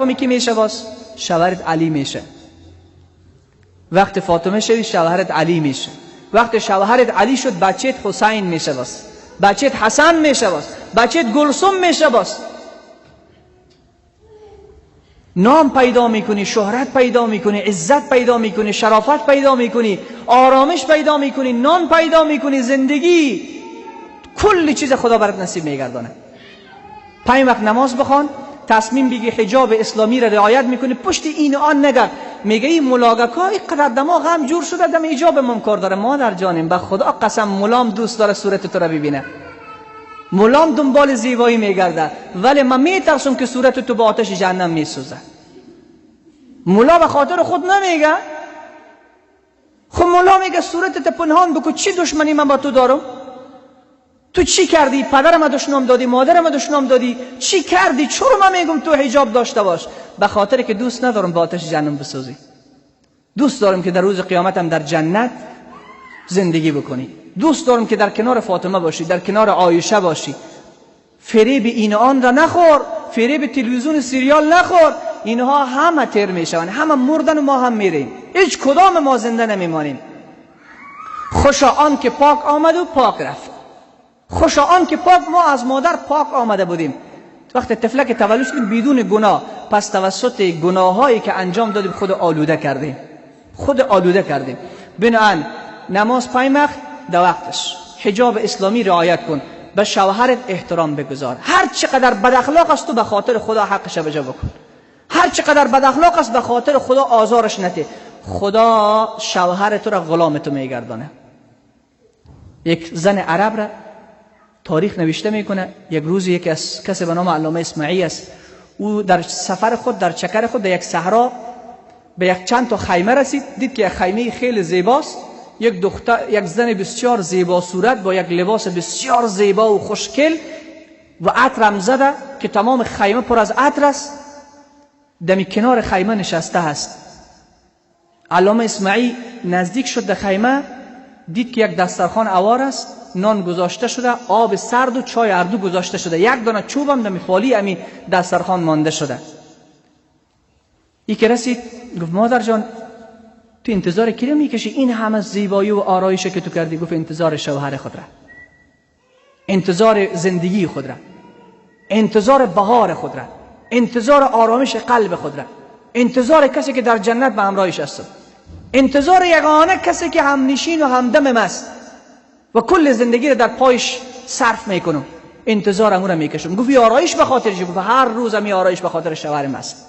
دومی کی میشه؟ باز شوهرت علی میشه. وقت فاطمه شدی شوهرت علی میشه. وقت شوهرت علی شد بچه‌ت حسین میشه، باز بچه‌ت حسن میشه، باز بچه‌ت گلسوم میشه. باز نام پیدا میکنی، شهرت پیدا میکنی، عزت پیدا میکنی، شرافت پیدا میکنی، آرامش پیدا میکنی، نان پیدا میکنی، زندگی، کل چیز خدا برات نصیب میگردانه. 5 وقت نماز بخوان، تصمیم بگی حجاب اسلامی را رعایت میکنی، پشت این آن نگر. میگه این ملاقکا اینقدر دماغ هم جور شده دم حجاب من کار داره. مادر جانم به خدا قسم ملام دوست داره صورت تو را ببینه، ملام دنبال زیبایی میگرده، ولی من میترسم که صورت تو با آتش جهنم میسوزه. ملا به خاطر خود نمیگه، خب ملا میگه صورتت پنهان بکن، چی دشمنی من با تو دارم؟ تو چی کردی؟ پدرم دشنام دادی، مادرم دشنام دادی، چی کردی؟ چرا من میگم تو حجاب داشته باش؟ به خاطر که دوست ندارم با آتش جهنم بسوزی. دوست دارم که در روز قیامتم در جنت زندگی بکنی. دوست دارم که در کنار فاطمه باشی، در کنار عایشه باشی. فریب این آن را نخور، فریب تلویزیون سریال نخور. اینها همه تیر میشون، همه مردن و ما هم میریم، هیچ کدام ما زنده نمیمانیم. خوشا آن که پاک آمد و پاک رفت. خوشا آن که پاک، ما از مادر پاک آمده بودیم. وقت طفلک تولد شدیم بدون گناه، پس توسط گناهایی که انجام دادیم خود آلوده کردیم، خود آلوده کردیم. بنابراین نماز 5 وقت در وقتش، حجاب اسلامی رعایت کن، به شوهرت احترام بگذار. هر چقدر بد اخلاق است تو به خاطر خدا حقش بجا بکن. هر چقدر بد اخلاق است به خاطر خدا آزارش نده. خدا شوهر تو را غلام تو میگردانه. یک زن عرب را تاریخ نوشته میکنه، یک روز یک از کسی به نام علامه اسماعی است، او در سفر خود در چکر خود در یک صحرا به یک چند تا خیمه رسید. دید که یک خیمه خیلی زیباست، یک دختر، یک زن بسیار زیبا صورت با یک لباس بسیار زیبا و خوشگل و عطرم زده که تمام خیمه پر از عطر است، دمی کنار خیمه نشسته است. علامه اسماعی نزدیک شد در خیمه، دید که یک دسترخوان عوار است، نان گذاشته شده، آب سرد و چای اردو گذاشته شده، یک دانه چوب هم دمی خالی امی دسترخوان مانده شده. که رسید گفت مادر جان تو انتظار کی رو میکشی؟ این همه زیبایی و آرایشی که تو کردی. گفت انتظار شوهر خود را، انتظار زندگی خود را، انتظار بهار خود را، انتظار آرامش قلب خود را، انتظار کسی که در جنت به همراهش است، انتظار یگانه کسی که همنشین و همدم است و کل زندگی را در پایش صرف میکنم، انتظار امور میکشم. گفت آرایش به خاطر چی؟ گفت هر روز می آرایش به خاطر شوهرم است.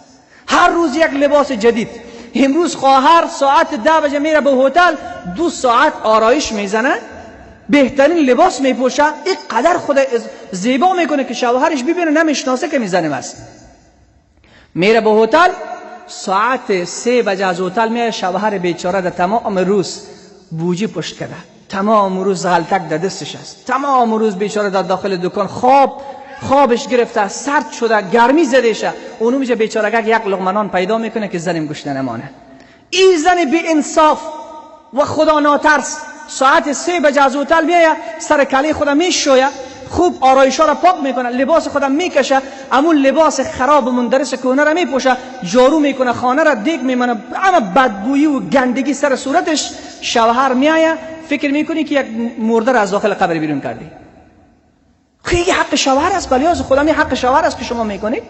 هر روز یک لباس جدید. امروز خواهر ساعت 10 بجه میره به هتل، 2 ساعت آرایش میزنه، بهترین لباس میپوشه، این قدر خود زیبا میکنه که شوهرش ببینه نمیشناسه که میزنه است. میره به هتل، ساعت 3 بجه از هتل میاد، شوهر بیچاره در تمام روز بوجی پشت کرده، تمام روز غلطک در دستش است، تمام روز بیچاره در داخل دکان خوابش گرفته، سرد شده، گرمی زده شه. اونو میشه بیچاره یک لقمه نان پیدا میکنه که زنم گوش نمانه. این زن بی انصاف و خدا ناترس ساعت 3 بجه از هتل میاد، سر کله خودم میشویه، خوب آرایشا را پاک میکنه، لباس خودم میکشه، همون لباس خراب و مندرس کهنه را میپوشه، جارو میکنه، خانه را دیگ میمانه، اما بدبویی و گندگی سر صورتش. شوهر میایه، فکر میکنی که یک مرده را از داخل قبر بیرون کردی. خیلی حق شوهر است، بلیاز خدا می حق شوهر است که شما میکنید.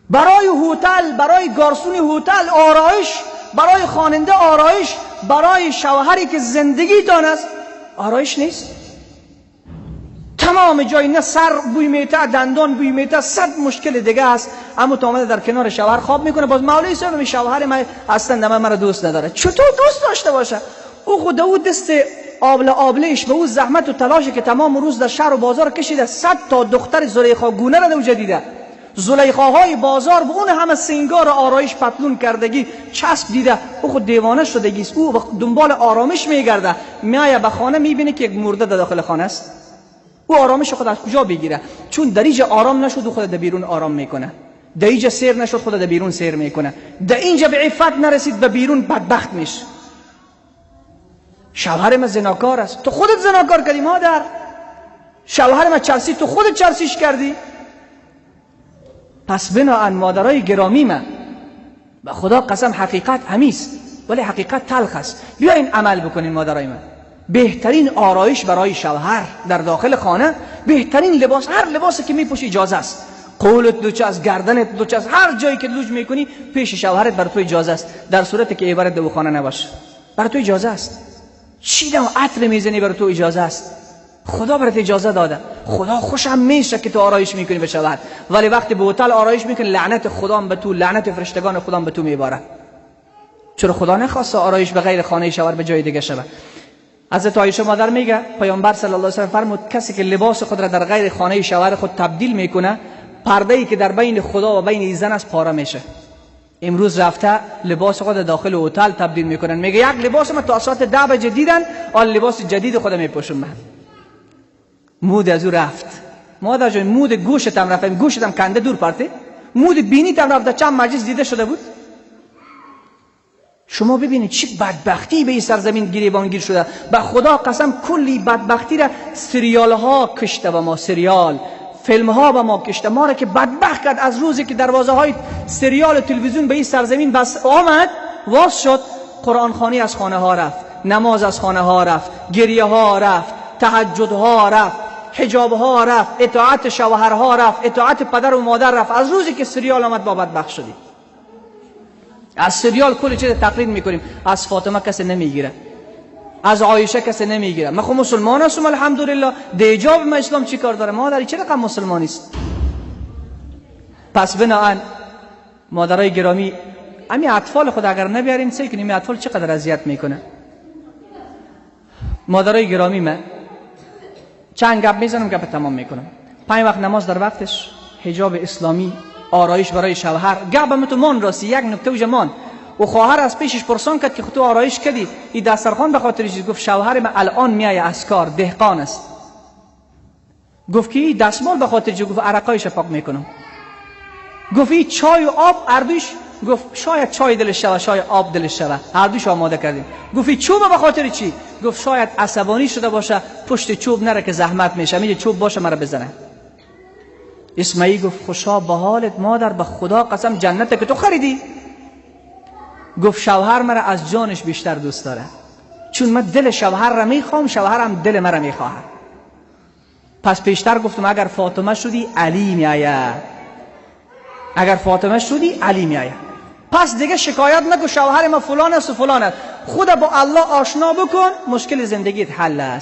برای هتل، برای گارسون هتل آرایش، برای خواننده آرایش، برای شوهری که زندگی تان است آرایش نیست. تمام جای نه سر بوی میته، دندان بوی میته، 100 مشکل دیگه است، اما تو آمده در کنار شوهر خواب میکنه. باز مولوی صاحب می شوهر من اصلا مرا دوست نداره. چطور دوست داشته باشه؟ او خود او دست آبلهش به او زحمت و تلاشی که تمام روز در شهر و بازار کشیده، 100 تا دختر زلیخا گونه را اوجا دیده، زلیخاهای بازار به اون همه سینگار آرایش پتلون کردگی چسب دیده، او خود دیوانه شدگی است. او دنبال آرامش میگرده، میایه به خانه میبینه که یک مرده در داخل خانه است. او آرامش خود از کجا بگیره؟ چون در اینجا آرام نشد، خود در بیرون آرام میکنه. در اینجا سیر نشد، خود در بیرون سیر میکنه. در اینجا به عفت نرسید، به بیرون بدبخت میشه. شوهر من زناکار است، تو خودت زناکار کردی مادر. شوهر من چرسی، تو خودت چرسیش کردی. پس بناهن مادرای گرامی من، به خدا قسم حقیقت همیست ولی حقیقت تلخ است. بیاین عمل بکنین مادرای من. بهترین آرایش برای شوهر در داخل خانه، بهترین لباس، هر لباسی که میپوشی اجازه است. قولت دوچه است، گردنت دوچه است، هر جایی که لوج میکنی پیش شوهرت بر تو اجازه است، در صورتی که عبارت دو خانه نباشه. بر تو اجازه است. چیدم عطر میزنی بر تو اجازه است. خدا برات اجازه داده. خدا خوشم میشه که تو آرایش میکنی به شوهر، ولی وقتی به هتل آرایش میکنی لعنت خدا به تو، لعنت فرشتگان خدا به تو میباره. چرا خدا نخواسته آرایش به غیر خانه شوهر به جای دیگه شود؟ حضرت عایشه مادر میگه پیامبر صلی الله علیه و سلم فرمود کسی که لباس خود را در غیر خانه شوهر خود تبدیل میکنه، پرده ای که در بین خدا و بین زن است پاره میشه. امروز رفته لباس خود داخل هتل تبدیل میکنن، میگه یک لباس ما تا ساعت 10 بجه دیدن، آن لباس جدید خود میپوشم من. مود از او رفت. مادر جان مود گوشت هم رفت، گوشت هم کنده دور پرته، مود بینیت هم رفت، چند مجلس دیده شده بود. شما ببینید چه بدبختی به این سرزمین گریبانگیر شده. به خدا قسم کلی بدبختی را سریال ها کشته و ما سریال فیلم ها به ما کشته، ما را که بدبخت کرد. از روزی که دروازه های سریال تلویزیون به این سرزمین بس آمد واس شد، قرآن خوانی از خانه ها رفت، نماز از خانه ها رفت، گریه ها رفت، تهجد ها رفت، حجاب ها رفت، اطاعت شوهرها رفت، اطاعت پدر و مادر رفت. از روزی که سریال آمد با بدبخت شدیم. از سریال کلی چیز تقلید میکنیم. از فاطمه کسی نمیگیره، از عایشه کسی نمیگیره. من خب مسلمان هستم الحمدلله، دیجاب من اسلام چی کار داره؟ مادری چه رقم مسلمانی است؟ پس بناهن مادرای گرامی، همین اطفال خود اگر نبیارین سعی کنیم، این اطفال چقدر اذیت میکنه. مادرای گرامی، من چند گپ میزنم گپ تمام میکنم. 5 وقت نماز در وقتش، حجاب اسلامی، آرایش برای شوهر. گپم تو مان راستی یک نکته و جمان و خواهر از پیشش پرسان کرد که تو آرایش کردی این دسترخوان به خاطر چیز؟ گفت شوهر من الان میای از کار، دهقان است. گفت که این دستمال به خاطر چی؟ گفت عرقایش پاک میکنم. گفت این چای و آب اردوش، گفت شاید چای دلش شوه شاید آب دلش شوه، هر دوش آماده کردیم. گفت این چوب به خاطر چی؟ گفت شاید عصبانی شده باشه پشت چوب نره که زحمت میشه، میگه چوب باشه مرا بزنه. اسماعیل گفت خوشا به حالت مادر، به خدا قسم جنت که تو خریدی. گفت شوهر مرا از جانش بیشتر دوست داره، چون من دل شوهر را میخوام، شوهرم دل مرا میخواه. پس پیشتر گفتم اگر فاطمه شدی علی میآید، اگر فاطمه شدی علی میآید. پس دیگه شکایت نکن شوهر ما فلان است و فلان است. خود با الله آشنا بکن، مشکل زندگیت حل است.